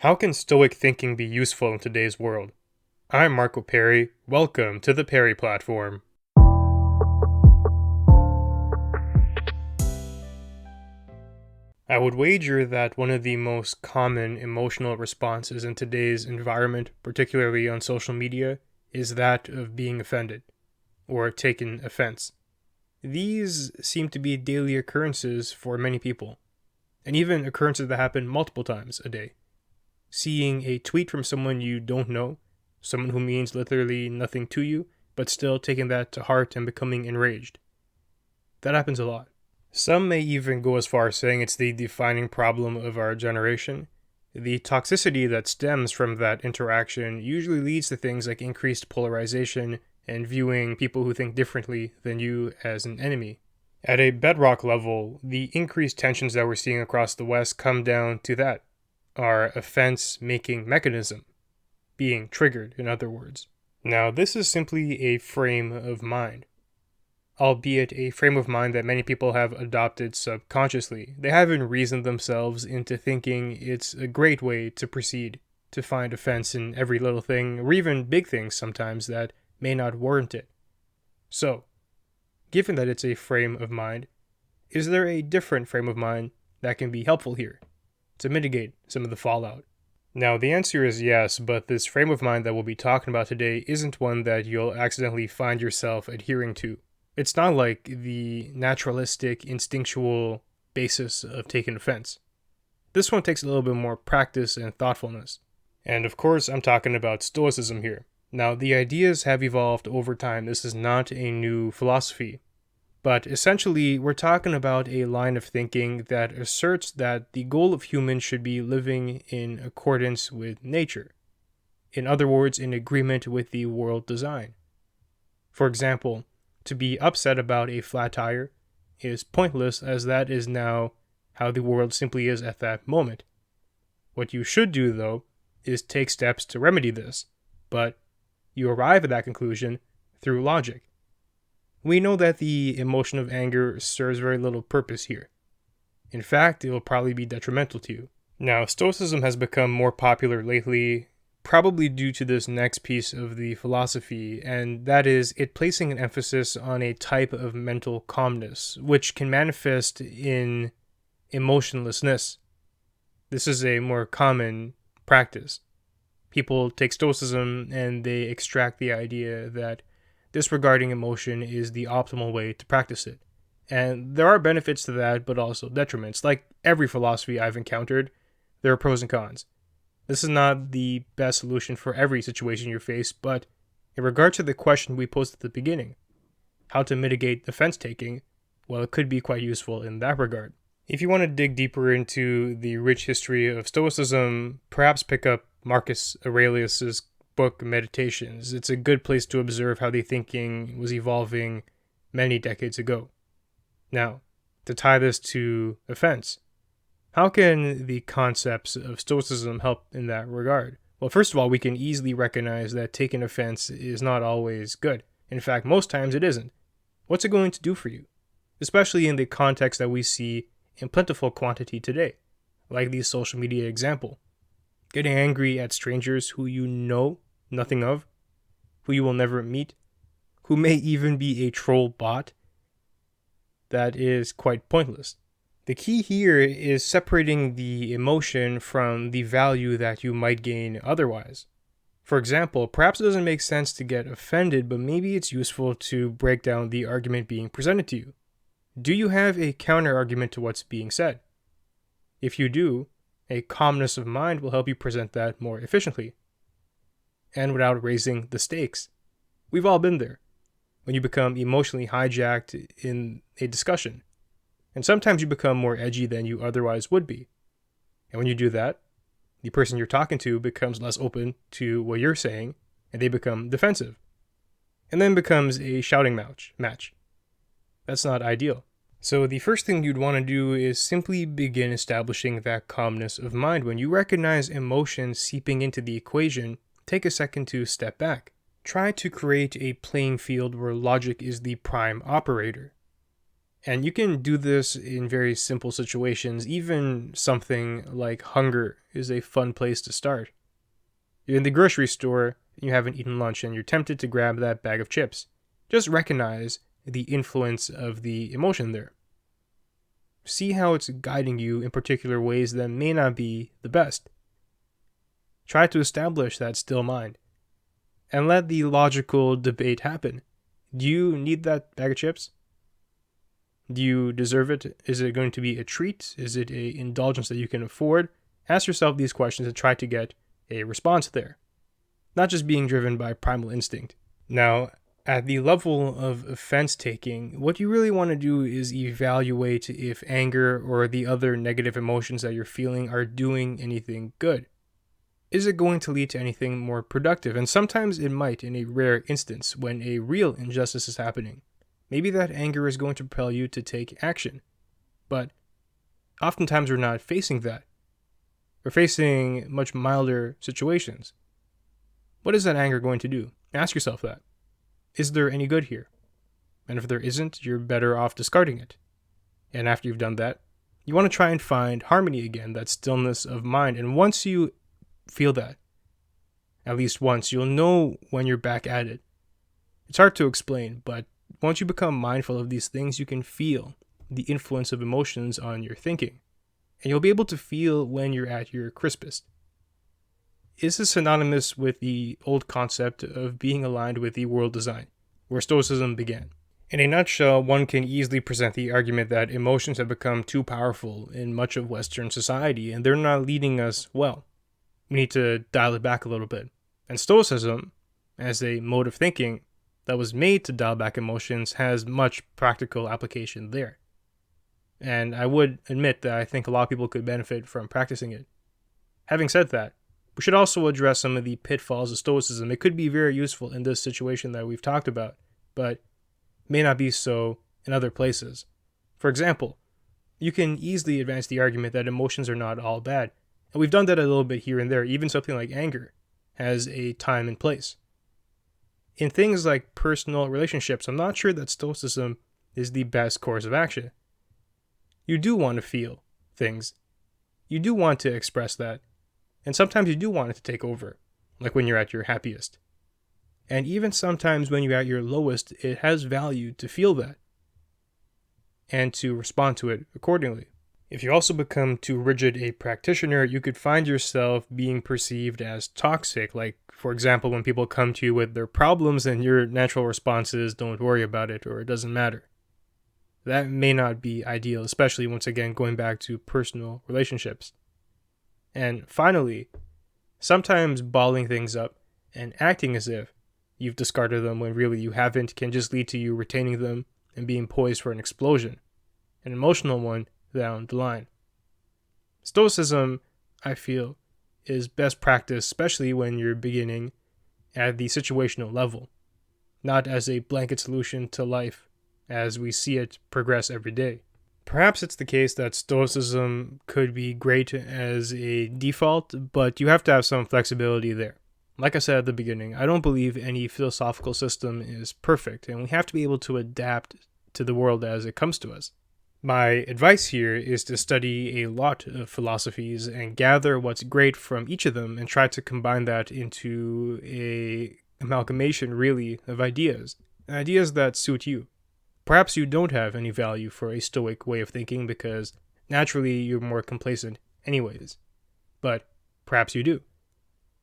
How can stoic thinking be useful in today's world? I'm Marco Perry. Welcome to the Perry Platform. I would wager that one of the most common emotional responses in today's environment, particularly on social media, is that of being offended or taken offense. These seem to be daily occurrences for many people, and even occurrences that happen multiple times a day. Seeing a tweet from someone you don't know, someone who means literally nothing to you, but still taking that to heart and becoming enraged. That happens a lot. Some may even go as far as saying it's the defining problem of our generation. The toxicity that stems from that interaction usually leads to things like increased polarization and viewing people who think differently than you as an enemy. At a bedrock level, the increased tensions that we're seeing across the West come down to that. Our offense-making mechanism, being triggered, in other words. Now, this is simply a frame of mind, albeit a frame of mind that many people have adopted subconsciously. They haven't reasoned themselves into thinking it's a great way to proceed, to find offense in every little thing, or even big things sometimes that may not warrant it. So, given that it's a frame of mind, is there a different frame of mind that can be helpful here to mitigate some of the fallout? Now, the answer is yes, but this frame of mind that we'll be talking about today isn't one that you'll accidentally find yourself adhering to. It's not like the naturalistic, instinctual basis of taking offense. This one takes a little bit more practice and thoughtfulness. And of course, I'm talking about Stoicism here. Now, the ideas have evolved over time. This is not a new philosophy. But essentially, we're talking about a line of thinking that asserts that the goal of humans should be living in accordance with nature. In other words, in agreement with the world design. For example, to be upset about a flat tire is pointless, as that is now how the world simply is at that moment. What you should do, though, is take steps to remedy this, but you arrive at that conclusion through logic. We know that the emotion of anger serves very little purpose here. In fact, it will probably be detrimental to you. Now, Stoicism has become more popular lately, probably due to this next piece of the philosophy, and that is it placing an emphasis on a type of mental calmness, which can manifest in emotionlessness. This is a more common practice. People take Stoicism and they extract the idea that disregarding emotion is the optimal way to practice it. And there are benefits to that, but also detriments. Like every philosophy I've encountered, there are pros and cons. This is not the best solution for every situation you face, but in regard to the question we posed at the beginning, how to mitigate offense taking, well, it could be quite useful in that regard. If you want to dig deeper into the rich history of Stoicism, perhaps pick up Marcus Aurelius's book Meditations. It's a good place to observe how the thinking was evolving many decades ago. Now, to tie this to offense, how can the concepts of Stoicism help in that regard? Well, first of all, we can easily recognize that taking offense is not always good. In fact, most times it isn't. What's it going to do for you? Especially in the context that we see in plentiful quantity today, like the social media example. Getting angry at strangers who you know nothing of, who you will never meet, who may even be a troll bot, that is quite pointless. The key here is separating the emotion from the value that you might gain otherwise. For example, perhaps it doesn't make sense to get offended, but maybe it's useful to break down the argument being presented to you. Do you have a counter-argument to what's being said? If you do, a calmness of mind will help you present that more efficiently and without raising the stakes. We've all been there, when you become emotionally hijacked in a discussion. And sometimes you become more edgy than you otherwise would be. And when you do that, the person you're talking to becomes less open to what you're saying, and they become defensive. And then becomes a shouting match. That's not ideal. So the first thing you'd want to do is simply begin establishing that calmness of mind. When you recognize emotion seeping into the equation, take a second to step back. Try to create a playing field where logic is the prime operator. And you can do this in very simple situations. Even something like hunger is a fun place to start. You're in the grocery store, you haven't eaten lunch, and you're tempted to grab that bag of chips. Just recognize the influence of the emotion there. See how it's guiding you in particular ways that may not be the best. Try to establish that still mind. And let the logical debate happen. Do you need that bag of chips? Do you deserve it? Is it going to be a treat? Is it an indulgence that you can afford? Ask yourself these questions and try to get a response there. Not just being driven by primal instinct. Now, at the level of offense taking, what you really want to do is evaluate if anger or the other negative emotions that you're feeling are doing anything good. Is it going to lead to anything more productive? And sometimes it might in a rare instance when a real injustice is happening. Maybe that anger is going to propel you to take action. But oftentimes we're not facing that. We're facing much milder situations. What is that anger going to do? Ask yourself that. Is there any good here? And if there isn't, you're better off discarding it. And after you've done that, you want to try and find harmony again, that stillness of mind. And once you feel that, at least once, you'll know when you're back at it. It's hard to explain, but once you become mindful of these things, you can feel the influence of emotions on your thinking. And you'll be able to feel when you're at your crispest. Is this synonymous with the old concept of being aligned with the world design, where Stoicism began? In a nutshell, one can easily present the argument that emotions have become too powerful in much of Western society, and they're not leading us well. We need to dial it back a little bit. And Stoicism, as a mode of thinking that was made to dial back emotions, has much practical application there. And I would admit that I think a lot of people could benefit from practicing it. Having said that, we should also address some of the pitfalls of Stoicism. It could be very useful in this situation that we've talked about, but may not be so in other places. For example, you can easily advance the argument that emotions are not all bad. And we've done that a little bit here and there. Even something like anger has a time and place. In things like personal relationships, I'm not sure that Stoicism is the best course of action. You do want to feel things. You do want to express that. And sometimes you do want it to take over, like when you're at your happiest. And even sometimes when you're at your lowest, it has value to feel that and to respond to it accordingly. If you also become too rigid a practitioner, you could find yourself being perceived as toxic. Like, for example, when people come to you with their problems and your natural response is, don't worry about it, or it doesn't matter. That may not be ideal, especially once again going back to personal relationships. And finally, sometimes balling things up and acting as if you've discarded them when really you haven't can just lead to you retaining them and being poised for an explosion, an emotional one down the line. Stoicism, I feel, is best practice, especially when you're beginning at the situational level, not as a blanket solution to life as we see it progress every day. Perhaps it's the case that Stoicism could be great as a default, but you have to have some flexibility there. Like I said at the beginning, I don't believe any philosophical system is perfect, and we have to be able to adapt to the world as it comes to us. My advice here is to study a lot of philosophies and gather what's great from each of them and try to combine that into a amalgamation, really, of ideas that suit you. Perhaps you don't have any value for a stoic way of thinking because naturally you're more complacent anyways. But perhaps you do.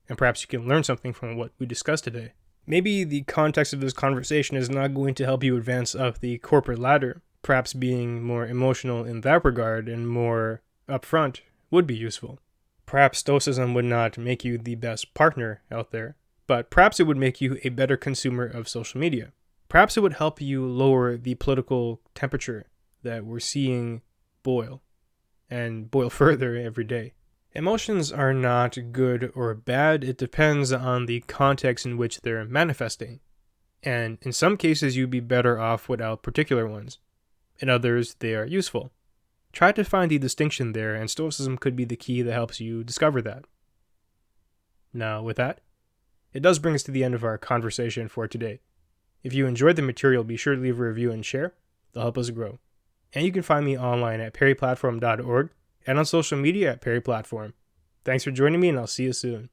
And perhaps you can learn something from what we discussed today. Maybe the context of this conversation is not going to help you advance up the corporate ladder. Perhaps being more emotional in that regard and more upfront would be useful. Perhaps Stoicism would not make you the best partner out there, but perhaps it would make you a better consumer of social media. Perhaps it would help you lower the political temperature that we're seeing boil, and boil further every day. Emotions are not good or bad. It depends on the context in which they're manifesting. And in some cases, you'd be better off without particular ones. In others, they are useful. Try to find the distinction there, and Stoicism could be the key that helps you discover that. Now, with that, it does bring us to the end of our conversation for today. If you enjoyed the material, be sure to leave a review and share. They'll help us grow. And you can find me online at perryplatform.org and on social media at perryplatform. Thanks for joining me, and I'll see you soon.